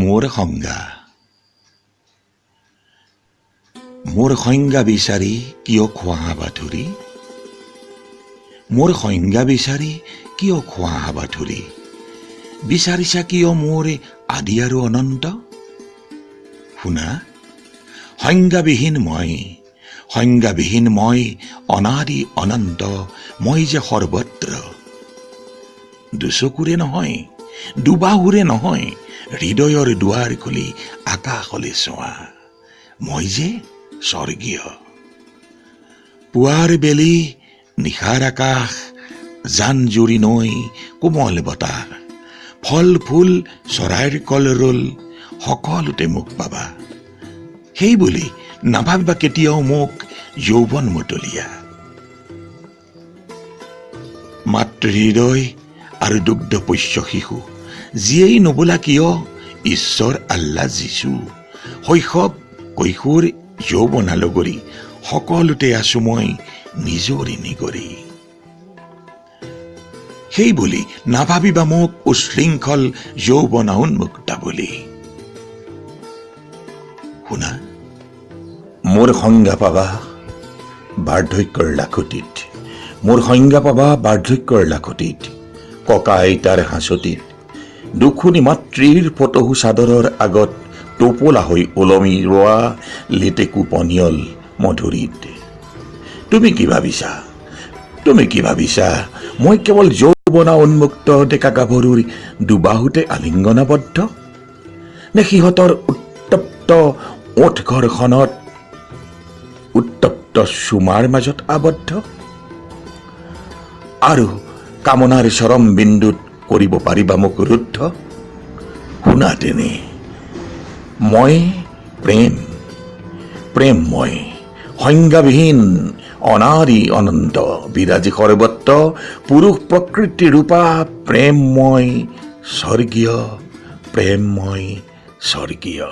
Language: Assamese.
মোৰ সংজ্ঞা। মোৰ সংজ্ঞা বিচাৰি কিয় খোৱা বাথুৰি? মোৰ সংজ্ঞা বিচাৰি কিয় খোৱা বাথুৰি? বিচাৰিছা কিয় মোৰ আদি আৰু অনন্ত? শুনা, সংজ্ঞাবিহীন মই অনাদি অনন্ত, মই যে সৰ্বত্ৰ। দুচকুৰে নহয়, দুবাহুৰে নহয়, হৃদয়ৰ দুৱাৰ খুলি আকাশলৈ চোৱা, মই যে স্বৰ্গীয়। পুৱাৰ বেলি, নিশাৰ আকাশ, জান জুৰি নৈ, কোমল বতাহ, ফল ফুল, চৰাইৰ কলৰোল, সকলোতে মোক পাবা। সেই বুলি নাভাবিবা কেতিয়াও মোক যৌৱন মতলীয়া। মাতৃহৃদয় আৰু দুগ্ধপোষ্য শিশু, যিয়েই নবোলা কিয় ঈশ্বৰ আল্লাহ যীশু। শৈশৱ কৈশোৰ যৌৱনালগৰি, সকলোতে আছো মই নিজৰি নিগৰি। সেই বুলি নাভাবিবা মোক উশৃংখল যৌৱন উন্মুক্তা বুলি। শুনা, মোৰ সংজ্ঞা পাবা বাৰ্ধক্যৰ লাখুটিত, মোৰ সংজ্ঞা পাবা বাৰ্ধক্যৰ লাখুটিত, ককা আইতাৰ হাঁচতিত, দুখুনী মাতৃৰ ফটহু চাদৰৰ আগত টোপোলা হৈ ওলমি ৰোৱা লেটেকু পনিয়ল মধুৰীত। তুমি কি ভাবিছা মই কেৱল যৌৱনা উন্মুক্ত ডেকা গাভৰুৰ দুবাহুতে আলিংগনাবদ্ধ, নে সিহঁতৰ উত্তপ্ত ওঠ ঘৰখনত উত্তপ্ত চুমাৰ মাজত আবদ্ধ? আৰু কামনাৰ চৰম বিন্দুত কৰিব পাৰিবা মোক ৰুদ্ধ? শুনা তেনে, মই প্ৰেম মই সংজ্ঞাবিহীন অনাদি অনন্ত, বিৰাজী সৰ্বত্ৰ পুৰুষ প্ৰকৃতি ৰূপা, প্ৰেম মই স্বৰ্গীয়।